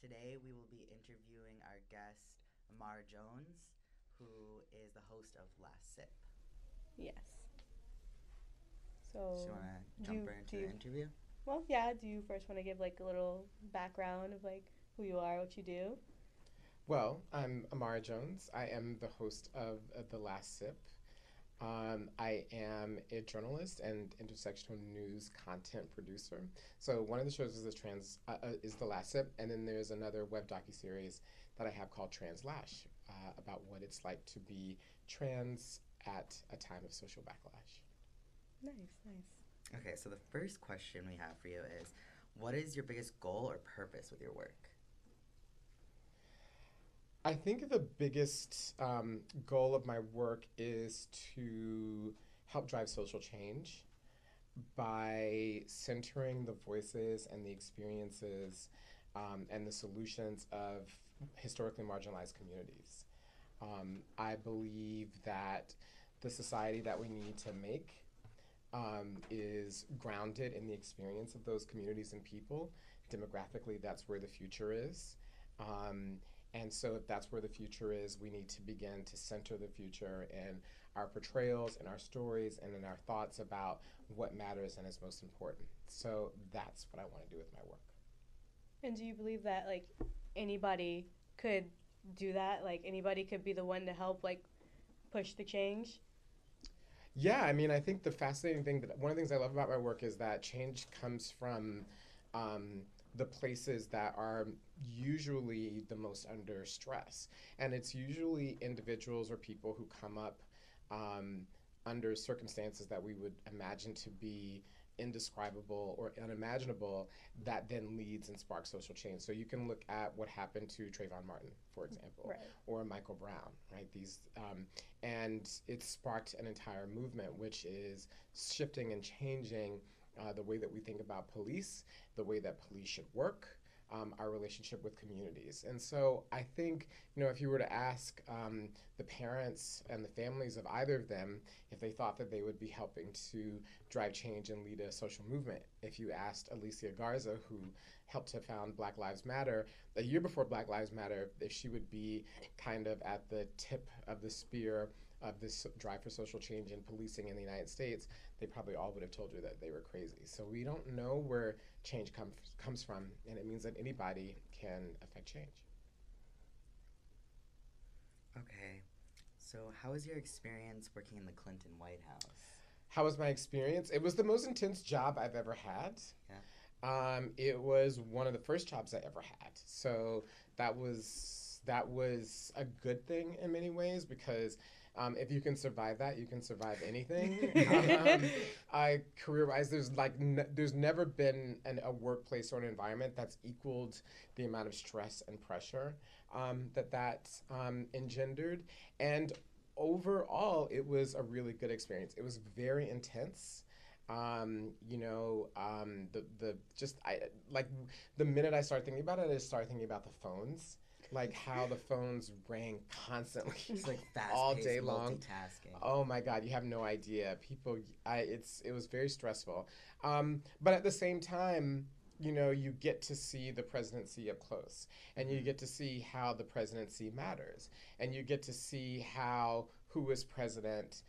Today we will be interviewing our guest, Imara Jones, who is the host of Last Sip. Yes. Do So, you want to do jump you, right do into you, the interview? well, yeah, do you first want to give like a little background of like who you are, what you do? Well, I'm Imara Jones. I am the host of The Last Sip. I am a journalist and intersectional news content producer. So one of the shows is The Last Sip, and then there's another web docuseries that I have called Translash, about what it's like to be trans at a time of social backlash. Nice, nice. Okay, so the first question we have for you is, what is your biggest goal or purpose with your work? I think the biggest goal of my work is to help drive social change by centering the voices and the experiences and the solutions of historically marginalized communities. I believe that the society that we need to make is grounded in the experience of those communities and people. Demographically, that's where the future is. Um, and so, if that's where the future is, we need to begin to center the future in our portrayals, in our stories, and in our thoughts about what matters and is most important. So, that's what I want to do with my work. And do you believe that like anybody could do that? Like anybody could be the one to help like push the change? Yeah, I mean, I think the fascinating thing that one of the things I love about my work is that change comes from um, the places that are usually the most under stress. And it's usually individuals or people who come up um, under circumstances that we would imagine to be indescribable or unimaginable that then leads and sparks social change. So you can look at what happened to Trayvon Martin, for example, Right. or Michael Brown, right? And it sparked an entire movement, which is shifting and changing the way that we think about police, the way that police should work, our relationship with communities. And so I think, if you were to ask the parents and the families of either of them if they thought that they would be helping to drive change and lead a social movement, if you asked Alicia Garza, who helped to found Black Lives Matter, a year before Black Lives Matter, if she would be kind of at the tip of the spear of this drive for social change in policing in the United States, they probably all would have told you that they were crazy. So we don't know where change comes from, and it means that anybody can affect change. Okay, so how was your experience working in the Clinton White House? How was my experience? It was the most intense job I've ever had. Yeah. It was one of the first jobs I ever had. So that was a good thing in many ways because if you can survive that, you can survive anything. Career-wise, there's never been a workplace or an environment that's equaled the amount of stress and pressure that engendered. And overall, it was a really good experience. It was very intense. The just I like the minute I started thinking about it, I started thinking about the phones, like how the phones rang constantly It's like all fast-paced day long. multitasking. Oh my God, you have no idea. It was very stressful. But at the same time, you get to see the presidency up close, and you Mm-hmm. get to see how the presidency matters, and you get to see how who is president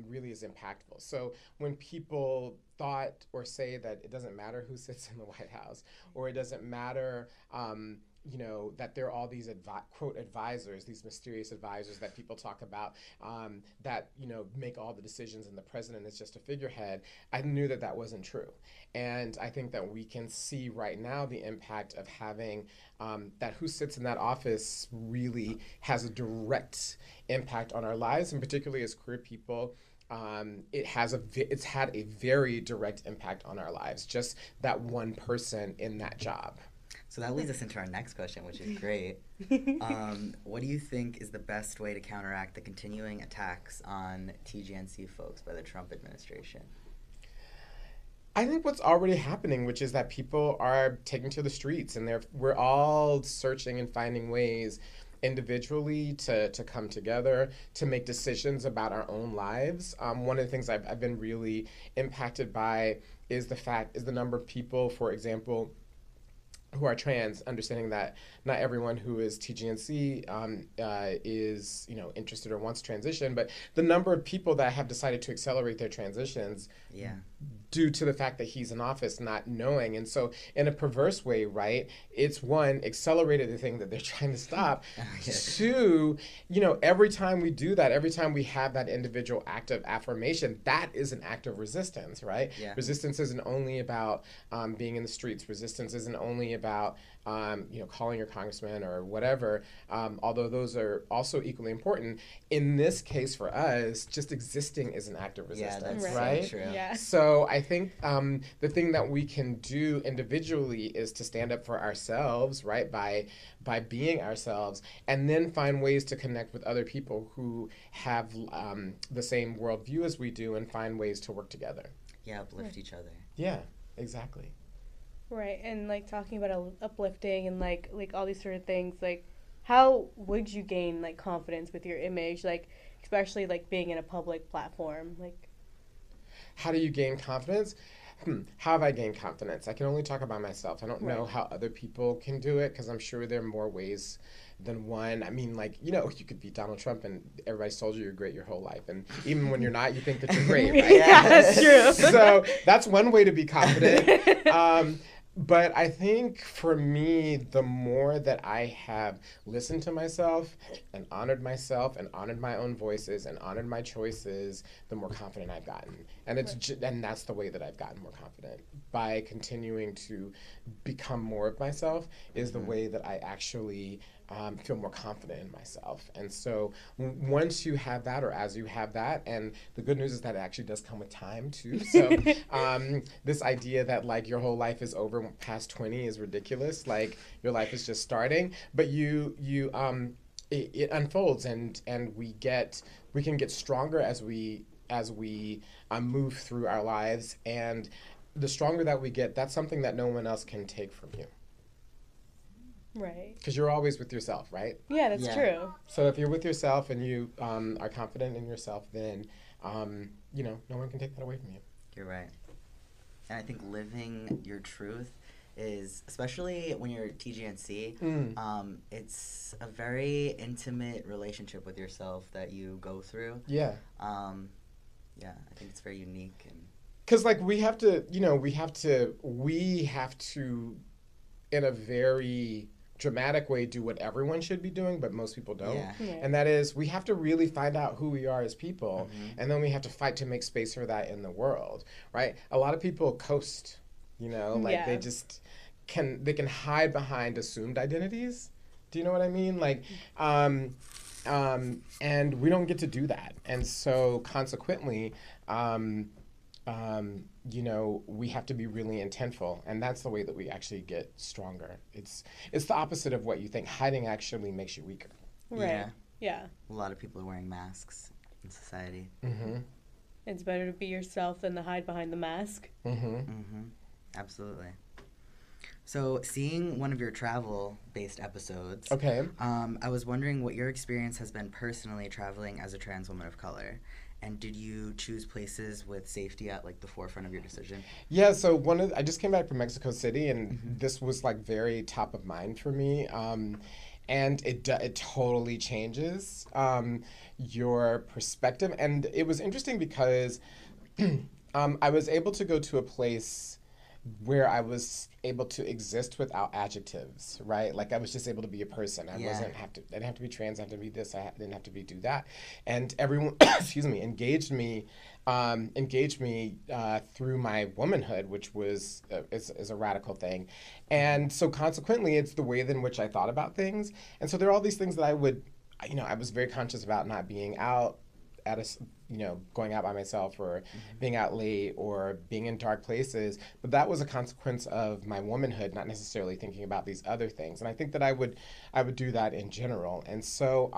really is impactful. So when people thought or say that it doesn't matter who sits in the White House, or it doesn't matter, that there are all these quote advisors, these mysterious advisors that people talk about that make all the decisions, and the president is just a figurehead. I knew that that wasn't true, and I think that we can see right now the impact of having that who sits in that office really has a direct impact on our lives, and particularly as queer people. It's had a very direct impact on our lives. Just that one person in that job. So that leads us into our next question, which is great. What do you think is the best way to counteract the continuing attacks on TGNC folks by the Trump administration? I think what's already happening, which is that people are taking to the streets, and we're all searching and finding ways individually to come together to make decisions about our own lives. One of the things I've been really impacted by is the number of people, for example, who are trans, understanding that not everyone who is TGNC is interested or wants to transition, but the number of people that have decided to accelerate their transitions Yeah. due to the fact that he's in office, not knowing. And so in a perverse way, right, it's one, accelerated the thing that they're trying to stop. Yeah. Two, every time we do that, every time we have that individual act of affirmation, that is an act of resistance, right? Yeah. Resistance isn't only about being in the streets. Resistance isn't only about calling your congressman or whatever, although those are also equally important. In this case for us, just existing is an act of resistance, that's right? so true. Yeah. So I think the thing that we can do individually is to stand up for ourselves, right? By being ourselves, and then find ways to connect with other people who have the same worldview as we do, and find ways to work together. Yeah, uplift each other. Yeah, exactly. Right, and like talking about uplifting and like all these sort of things, like how would you gain like confidence with your image, like especially like being in a public platform, like How do you gain confidence? How have I gained confidence? I can only talk about myself. I don't know how other people can do it, because I'm sure there are more ways than one. I mean, like, you could be Donald Trump and everybody's told you you're great your whole life. And even when you're not, you think that you're great, right? Yeah, that's true. So that's one way to be confident. But I think for me, the more that I have listened to myself and honored my own voices and honored my choices, the more confident I've gotten. And and that's the way that I've gotten more confident. By continuing to become more of myself is the way that I actually feel more confident in myself. And so once you have that, or as you have that, and the good news is that it actually does come with time too. So this idea that like your whole life is over past 20 is ridiculous. Like your life is just starting, but it unfolds, and we can get stronger as we move through our lives. And the stronger that we get, that's something that no one else can take from you. Right. Because you're always with yourself, right? Yeah, that's true. So if you're with yourself and you are confident in yourself, then, no one can take that away from you. You're right. And I think living your truth is, especially when you're TGNC, it's a very intimate relationship with yourself that you go through. Yeah. Yeah, I think it's very unique. And because like we have to, in a very dramatic way, do what everyone should be doing, but most people don't. Yeah. And that is, we have to really find out who we are as people, and then we have to fight to make space for that in the world, right? A lot of people coast, they just can hide behind assumed identities. Do you know what I mean? Like, and we don't get to do that. And so consequently, we have to be really intentful, and that's the way that we actually get stronger. It's the opposite of what you think. Hiding actually makes you weaker. Right. Yeah. A lot of people are wearing masks in society. It's better to be yourself than to hide behind the mask. Absolutely. So, seeing one of your travel-based episodes, okay, I was wondering what your experience has been personally traveling as a trans woman of color. And did you choose places with safety at like the forefront of your decision? Yeah, so I just came back from Mexico City, and this was like very top of mind for me. And it totally changes your perspective. And it was interesting because I was able to go to a place where I was able to exist without adjectives, right? Like I was just able to be a person. I didn't have to be trans, I had to be this, I didn't have to do that. And everyone, engaged me through my womanhood, which is a radical thing. And so consequently, it's the way in which I thought about things. And so there are all these things that I was very conscious about not being out at going out by myself, or being out late, or being in dark places. But that was a consequence of my womanhood, not necessarily thinking about these other things. And I think that I would do that in general. And so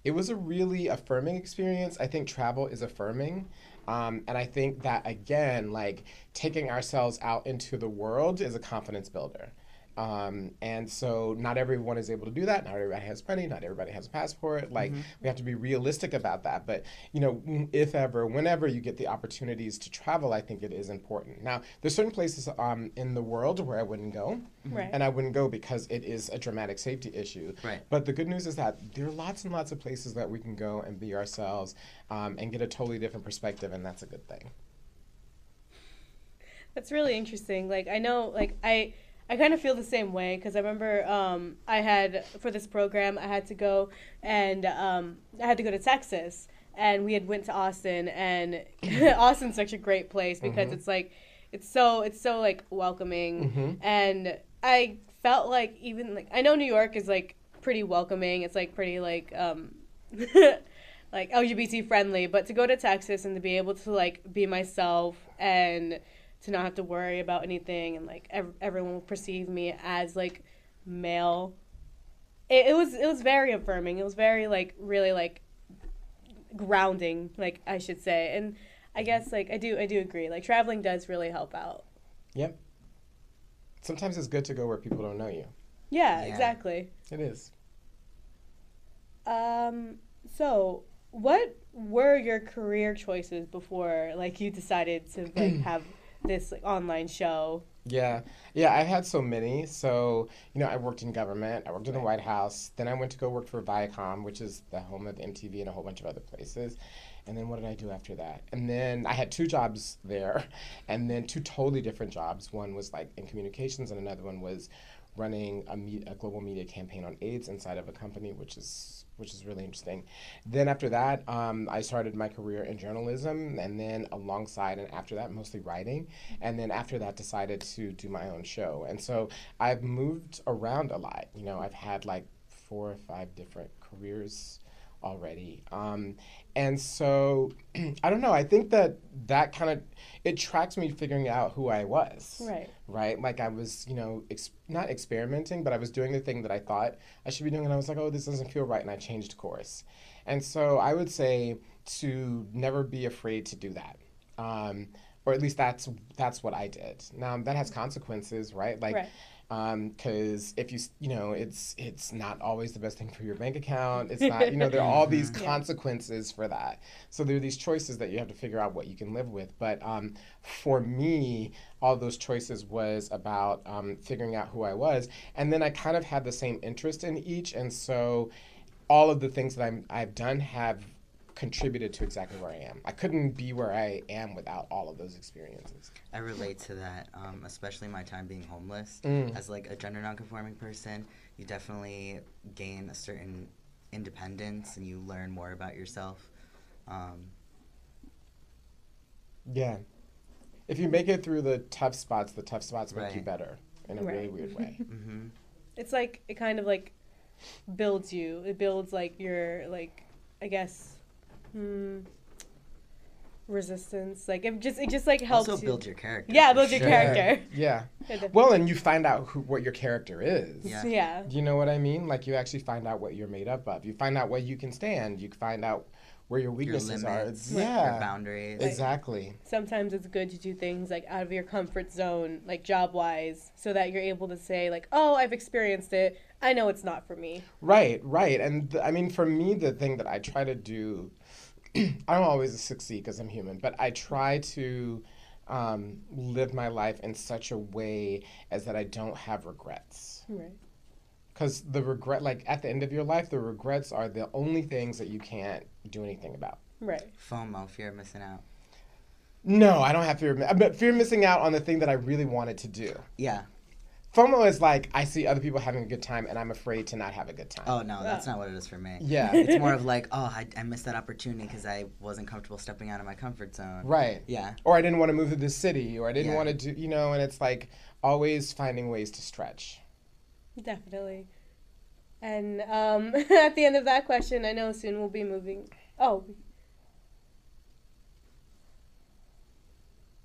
it was a really affirming experience. I think travel is affirming. And I think that, again, like taking ourselves out into the world is a confidence builder. And so not everyone is able to do that. Not everybody has money. Not everybody has a passport. Like, we have to be realistic about that. But, you know, if ever, whenever you get the opportunities to travel, I think it is important. Now, there's certain places in the world where I wouldn't go. Right. And I wouldn't go because it is a dramatic safety issue. Right. But the good news is that there are lots and lots of places that we can go and be ourselves and get a totally different perspective, and that's a good thing. That's really interesting. Like, I know, like, I kind of feel the same way because I remember I had, for this program, I had to go and I had to go to Texas, and we had went to Austin, and Austin's such a great place because it's like, it's so like welcoming, and I felt like even like, I know New York is like pretty welcoming. It's like pretty like like LGBT friendly, but to go to Texas and to be able to like be myself and to not have to worry about anything, and like everyone will perceive me as like male. It was very affirming. It was very like really like grounding, like I should say. And I guess like I do agree. Like traveling does really help out. Yep. Sometimes it's good to go where people don't know you. Yeah. Exactly. It is. So what were your career choices before like you decided to like have this like online show? Yeah, I've had so many. So, you know, I worked in government. I worked in the White House. Then I went to go work for Viacom, which is the home of MTV and a whole bunch of other places. And then what did I do after that? And then I had 2 jobs there, and then 2 totally different jobs. One was like in communications, and another one was running a global media campaign on AIDS inside of a company, which is really interesting. Then after that, I started my career in journalism, and then alongside and after that, mostly writing. And then after that, decided to do my own show. And so I've moved around a lot. You know, I've had like 4 or 5 different careers already. And so, I don't know, I think that kind of, it tracks me figuring out who I was. Right? Like I was, you know, not experimenting, but I was doing the thing that I thought I should be doing, and I was like, oh, this doesn't feel right, and I changed course. And so I would say to never be afraid to do that. Or at least that's what I did. Now, that has consequences, right? Like, because if you know, it's not always the best thing for your bank account. It's not, you know, there are all these consequences for that. So there are these choices that you have to figure out what you can live with. But for me, all those choices was about figuring out who I was. And then I kind of had the same interest in each. And so all of the things that I've done have contributed to exactly where I am. I couldn't be where I am without all of those experiences. I relate to that, especially my time being homeless. As like a gender nonconforming person, you definitely gain a certain independence and you learn more about yourself. Yeah. If you make it through the tough spots make you better in a really weird way. It's like, it kind of like builds you. It builds like your, like, I guess, resistance. Like it just like helps. Also builds your character. Yeah, builds your character. Yeah. Well, and you find out what your character is. Yeah. Do you know what I mean? Like you actually find out what you're made up of. You find out what you can stand. You find out where your weaknesses your limits, are. Yeah. Your boundaries. Exactly. Sometimes it's good to do things like out of your comfort zone, like job wise, so that you're able to say like, oh, I've experienced it. I know it's not for me. Right. And I mean, for me, the thing that I try to do, I don't always succeed because I'm human, but I try to live my life in such a way as that I don't have regrets. Right. Because the regret, like at the end of your life, the regrets are the only things that you can't do anything about. Right. FOMO, fear of missing out. No, I don't have fear of missing out on the thing that I really wanted to do. Yeah. FOMO is like, I see other people having a good time and I'm afraid to not have a good time. Oh, no, that's not what it is for me. Yeah. It's more of like, oh, I missed that opportunity because I wasn't comfortable stepping out of my comfort zone. Right. Yeah. Or I didn't want to move to this city, or I didn't want to do, you know, and it's like always finding ways to stretch. Definitely. And at the end of that question, I know soon we'll be moving. Oh.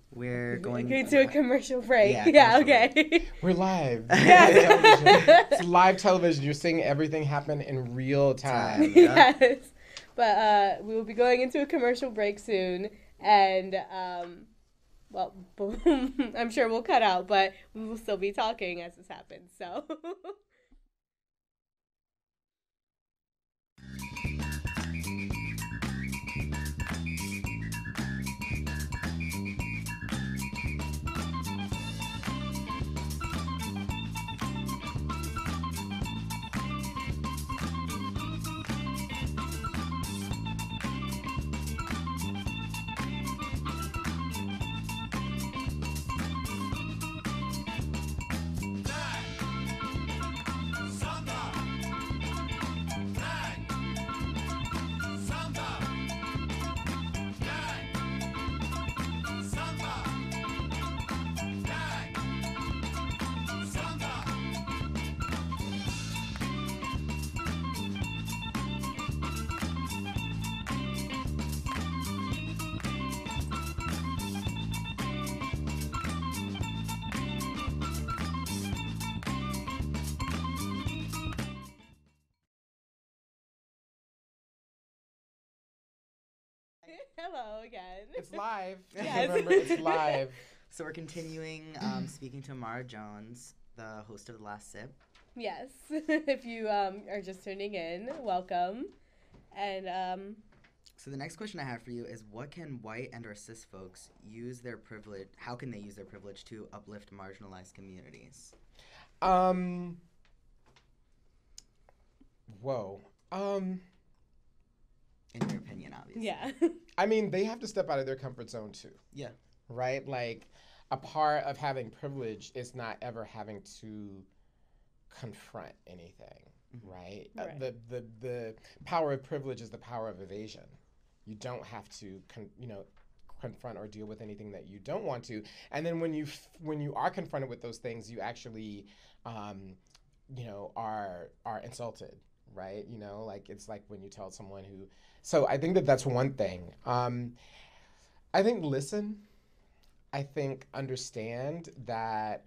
We're going to a commercial break. Yeah, Okay. We're live. It's live television. You're seeing everything happen in real time. Yes. But we will be going into a commercial break soon. And well, boom, I'm sure we'll cut out, but we will still be talking as this happens. So. Hello again. It's live. Yes. Remember, it's live. So we're continuing speaking to Imara Jones, the host of The Last Sip. Yes. If you are just tuning in, welcome. And So the next question I have for you is, what can white and or cis folks use their privilege, how can they use their privilege to uplift marginalized communities? Whoa. In your opinion, obviously. yeah. I mean, they have to step out of their comfort zone too, Yeah. right? Like, a part of having privilege is not ever having to confront anything, right? Right. The power of privilege is the power of evasion. You don't have to, confront or deal with anything that you don't want to. And then when you are confronted with those things, you actually, are insulted, right? Like it's like when you tell someone who. So I think that that's one thing. I think listen. I think understand that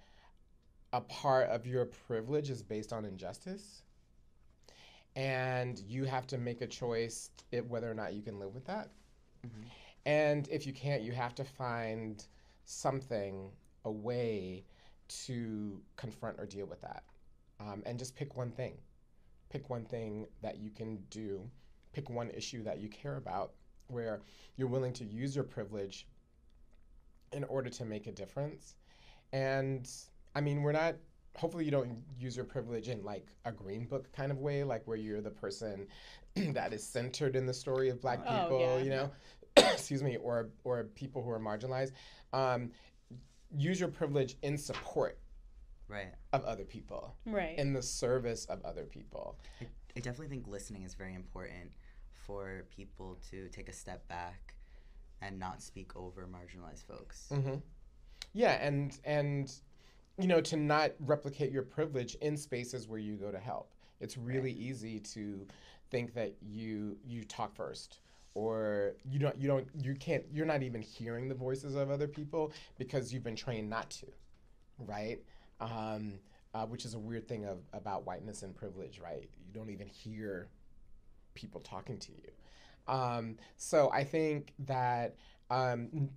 a part of your privilege is based on injustice, and you have to make a choice whether or not you can live with that. Mm-hmm. And if you can't, you have to find something, a way to confront or deal with that. And just pick one thing. Pick one thing that you can do. Pick one issue that you care about where you're willing to use your privilege in order to make a difference. And I mean, hopefully you don't use your privilege in like a green book kind of way, like where you're the person that is centered in the story of Black people, excuse me, or people who are marginalized. Use your privilege in support Right. of other people, Right. in the service of other people. I definitely think listening is very important for people to take a step back and not speak over marginalized folks. Mm-hmm. Yeah, and to not replicate your privilege in spaces where you go to help. It's really easy to think that you talk first, or you're not even hearing the voices of other people because you've been trained not to, right? Which is a weird thing about whiteness and privilege, right? You don't even hear people talking to you. So I think that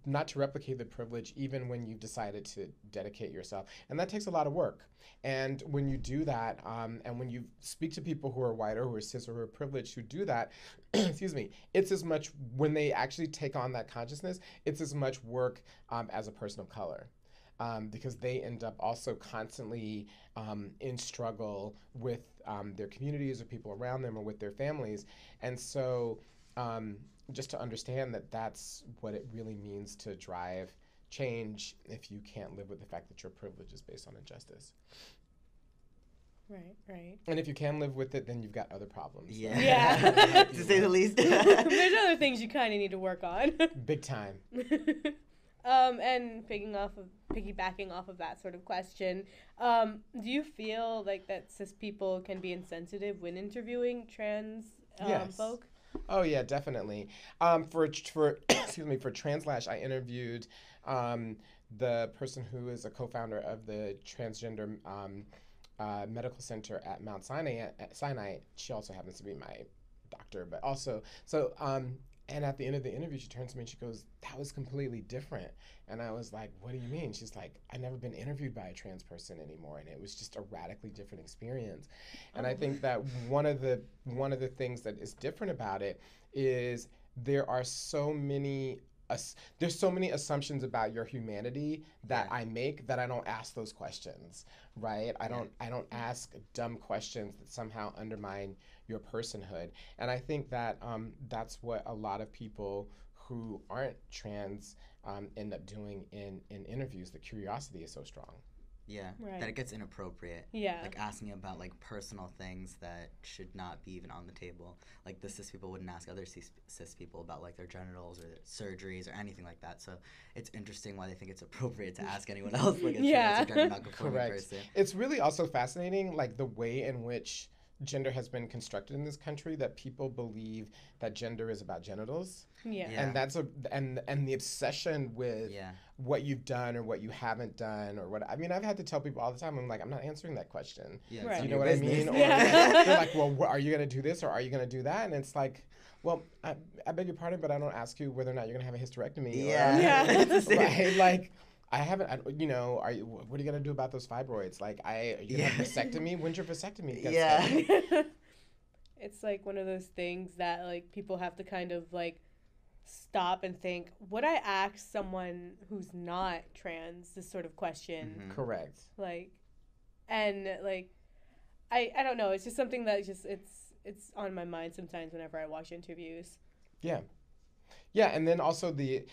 not to replicate the privilege even when you've decided to dedicate yourself. And that takes a lot of work. And when you do that, and when you speak to people who are white or who are cis or who are privileged who do that, excuse me, it's as much, when they actually take on that consciousness, it's as much work as a person of color. Because they end up also constantly in struggle with their communities or people around them or with their families. And so just to understand that that's what it really means to drive change if you can't live with the fact that your privilege is based on injustice. Right. And if you can live with it, then you've got other problems. Yeah. To say the least. There's other things you kind of need to work on. Big time. And piggybacking off of that sort of question, do you feel like that cis people can be insensitive when interviewing trans Yes. folk? Oh yeah, definitely. For excuse me, for Translash, I interviewed the person who is a co-founder of the transgender medical center at Mount Sinai. She also happens to be my doctor, but also And at the end of the interview, she turns to me and she goes, "That was completely different." And I was like, "What do you mean?" She's like, "I never been interviewed by a trans person anymore, and it was just a radically different experience." And I think that one of the things that is different about it is there are so many there's so many assumptions about your humanity that I make that I don't ask those questions, right? I don't ask dumb questions that somehow undermine your personhood. And I think that that's what a lot of people who aren't trans end up doing in interviews. The curiosity is so strong. Yeah, Right. that it gets inappropriate. Yeah. Like asking about like personal things that should not be even on the table. Like the cis people wouldn't ask other cis people about like their genitals or their surgeries or anything like that. So it's interesting why they think it's appropriate to ask anyone else like a Yeah. trans or gender non-conforming Correct. person. It's really also fascinating, like the way in which gender has been constructed in this country, that people believe that gender is about genitals. Yeah. Yeah. And that's and the obsession with what you've done or what you haven't done or what. I mean, I've had to tell people all the time, I'm like, I'm not answering that question. Yeah, Right. Do you your know what I business. mean? Or Yeah. they're like, well, are you going to do this or are you going to do that? And it's like, well, I beg your pardon, but I don't ask you whether or not you're going to have a hysterectomy. Yeah. Or, Yeah. It's the same. right? Like, I haven't, you know, what are you going to do about those fibroids? Like, are you going to have a vasectomy? When's your vasectomy? Yeah. It's like one of those things that like people have to kind of like stop and think, would I ask someone who's not trans this sort of question? Mhm. Correct. Like, and like, I don't know. It's just something that just it's on my mind sometimes whenever I watch interviews. Yeah. Yeah, and then also the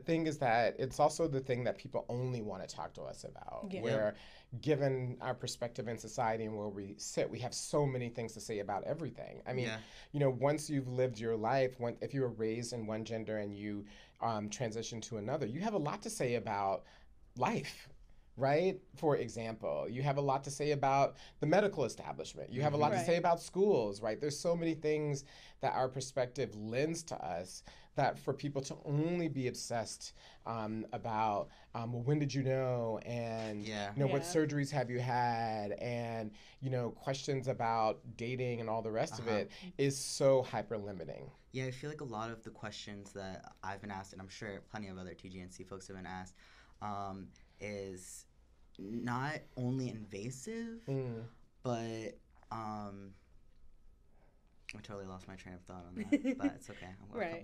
thing is that it's also the thing that people only want to talk to us about. Yeah. Where, given our perspective in society and where we sit, we have so many things to say about everything. I mean, once you've lived your life, if you were raised in one gender and you transition to another, you have a lot to say about life. Right? For example, you have a lot to say about the medical establishment. You have a lot to say about schools, right? There's so many things that our perspective lends to us that for people to only be obsessed about, well, when did you know? And, what surgeries have you had? And, questions about dating and all the rest of it is so hyper-limiting. Yeah, I feel like a lot of the questions that I've been asked, and I'm sure plenty of other TGNC folks have been asked, is not only invasive, but I totally lost my train of thought on that, but it's okay.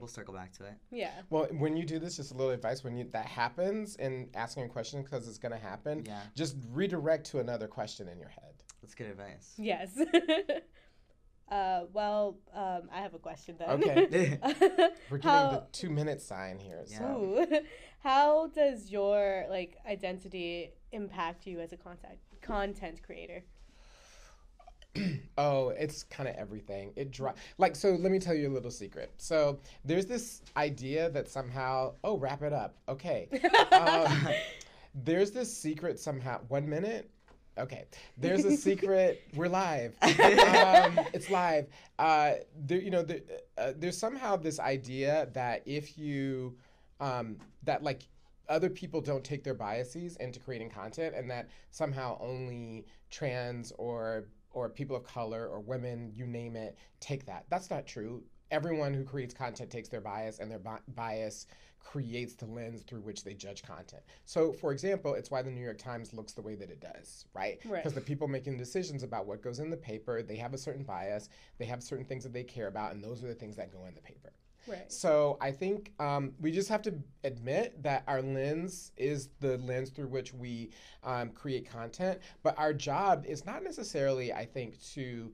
We'll circle back to it. Yeah. Well, when you do this, just a little advice, when that happens and asking a question because it's going to happen, just redirect to another question in your head. That's good advice. Yes. I have a question then. Okay. We're getting the 2-minute sign here. So. Ooh. How does your identity impact you as a content creator? Oh, it's kind of everything. So let me tell you a little secret. So there's this idea that somehow, wrap it up. Okay. There's this secret somehow. 1 minute? Okay. There's a secret. We're live. It's live. There's somehow this idea that if you, other people don't take their biases into creating content, and that somehow only trans or people of color or women, you name it, take that. That's not true. Everyone who creates content takes their bias, and their bias creates the lens through which they judge content. So, for example, it's why the New York Times looks the way that it does, right? Because the people making decisions about what goes in the paper, they have a certain bias, they have certain things that they care about, and those are the things that go in the paper. Right. So I think we just have to admit that our lens is the lens through which we create content, but our job is not necessarily, I think, to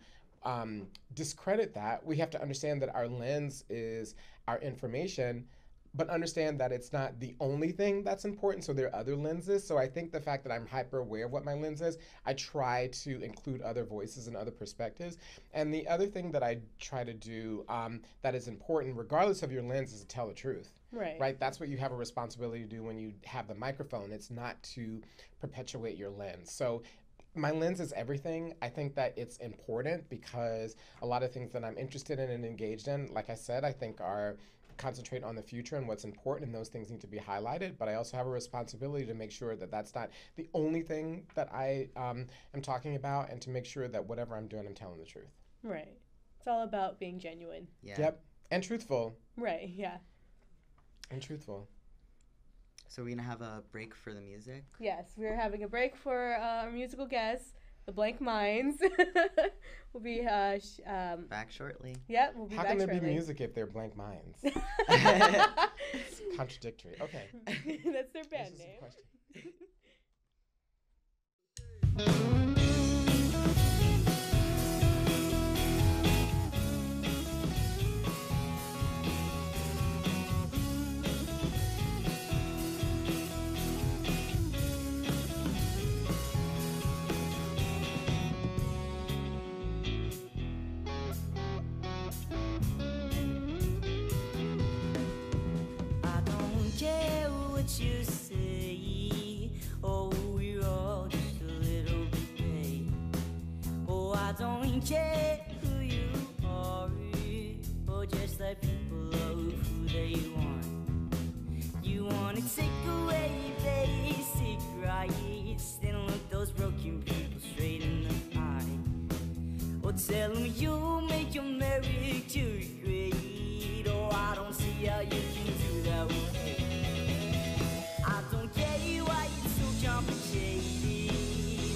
discredit that. We have to understand that our lens is our information, but understand that it's not the only thing that's important. So there are other lenses. So I think the fact that I'm hyper aware of what my lens is, I try to include other voices and other perspectives. And the other thing that I try to do that is important, regardless of your lens, is to tell the truth. Right? That's what you have a responsibility to do when you have the microphone. It's not to perpetuate your lens. So my lens is everything. I think that it's important because a lot of things that I'm interested in and engaged in, like I said, I think are concentrate on the future and what's important, and those things need to be highlighted. But I also have a responsibility to make sure that that's not the only thing that I am talking about, and to make sure that whatever I'm doing, I'm telling the truth. Right. It's all about being genuine. Yeah. Yep. And truthful. Right, yeah. And truthful. So we're gonna have a break for the music. Yes, we're having a break for our musical guests, the Blank Minds. We'll be Back shortly. yeah, we'll be How back can there shortly. be music if they're blank minds? It's contradictory. Okay. That's their band This is a name. question. I don't care what you say. Oh, we're all just a little bit paid. Oh, I don't care who you are. Oh, just let people love who they want. You wanna take away basic rights, then look those broken people straight in the eye. Or tell them you'll make America great. Oh, I don't see how you can do that with me. I don't get why it's so complicated.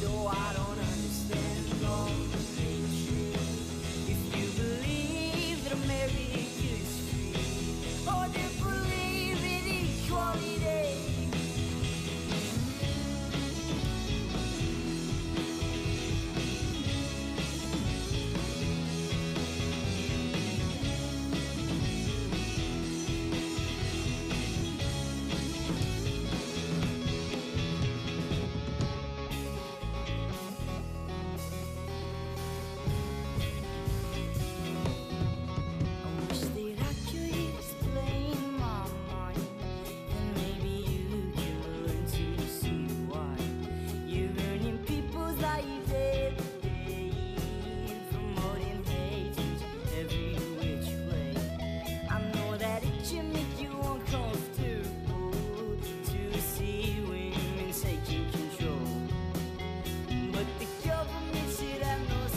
Oh, I don't understand all the hatred. If you believe that America is free, or then believe in equality. I wish that I could explain my mind, and maybe you can learn to see why you're ruining people's lives every day, promoting hate every which way. I know that it can make you uncomfortable to see women taking control, but the government should have no say.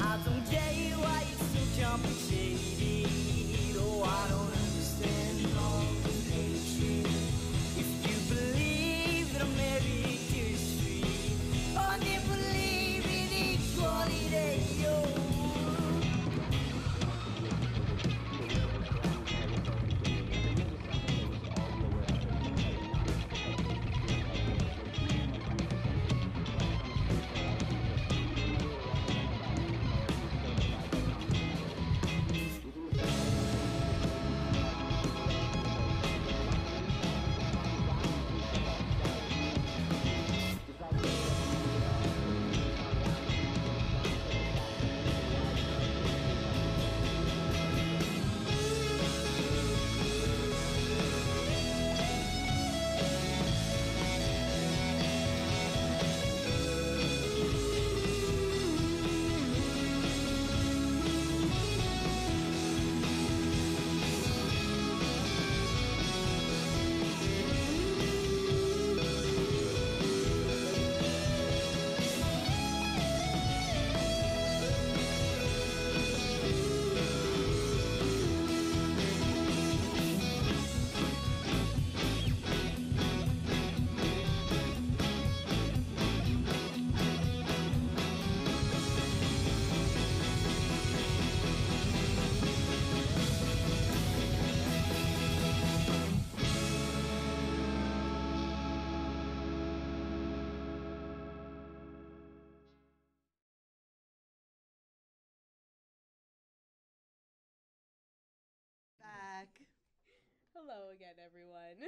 I don't get why it's so complicated. Oh, I don't understand all the hatred. If you believe that America is free, oh, then believe in equality. Oh. Back. Hello again, everyone.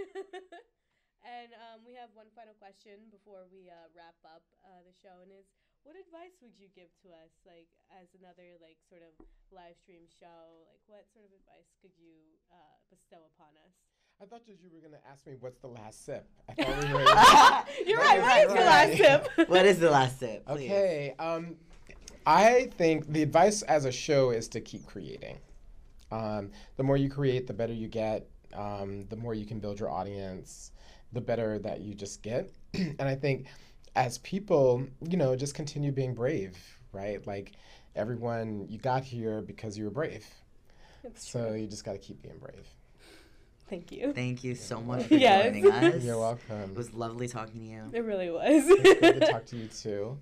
And we have one final question before we wrap up the show, and is what advice would you give to us, like as another like sort of live stream show? Like, what sort of advice could you bestow upon us? I thought that you were going to ask me what's the last sip. I thought we were. You're right. What is the last sip? What is the last sip? Please. Okay. I think the advice as a show is to keep creating. The more you create, the better you get. The more you can build your audience, the better that you just get. And I think as people, just continue being brave, right? Like everyone, you got here because you were brave. It's So true. you just got to keep being brave. Thank you. Thank you so much for Yes. joining us. You're welcome. It was lovely talking to you. It really was. It's good to talk to you too.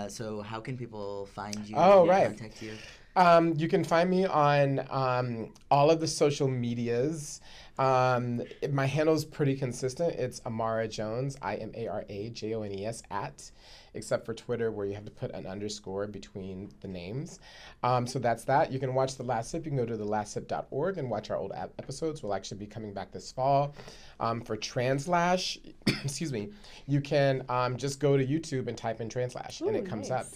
So how can people find you? Oh, and right. Contact you. You can find me on all of the social medias. My handle's pretty consistent. It's Imara Jones, IMARAJONES except for Twitter where you have to put an underscore between the names. So that's that. You can watch The Last Sip. You can go to thelastSip.org and watch our old episodes. We'll actually be coming back this fall. For Translash, excuse me, you can just go to YouTube and type in Translash and it comes up.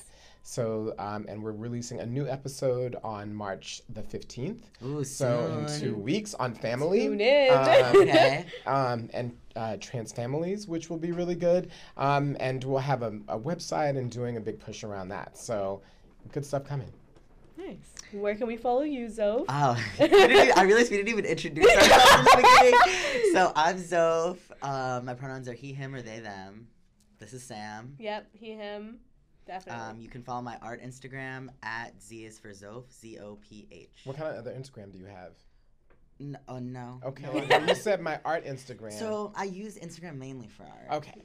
So, and we're releasing a new episode on March the 15th. Ooh, so in 2 weeks on family. Tune in. Okay. And trans families, which will be really good. And we'll have a website and doing a big push around that. So good stuff coming. Nice. Where can we follow you, Zoph? Oh, I realized we didn't even introduce ourselves in the beginning. So I'm Zoph. My pronouns are he, him, or they, them. This is Sam. Yep, he, him. Definitely. You can follow my art Instagram at Z is for Zoph, ZOPH. What kind of other Instagram do you have? No. Okay, No. well, you said my art Instagram. So I use Instagram mainly for art. Okay.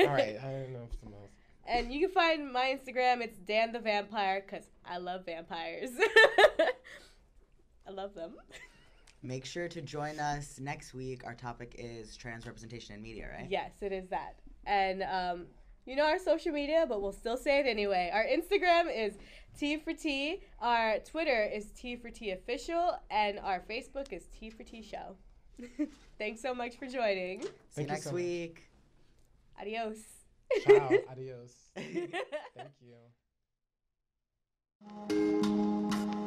All right. I don't know if someone else. And you can find my Instagram. It's Dan the Vampire because I love vampires. I love them. Make sure to join us next week. Our topic is trans representation in media, right? Yes, it is that. And you know our social media, but we'll still say it anyway. Our Instagram is T for T. Our Twitter is T for T Official. And our Facebook is T for T Show. Thanks so much for joining. See you next week. Adios. Ciao. Adios. Thank you.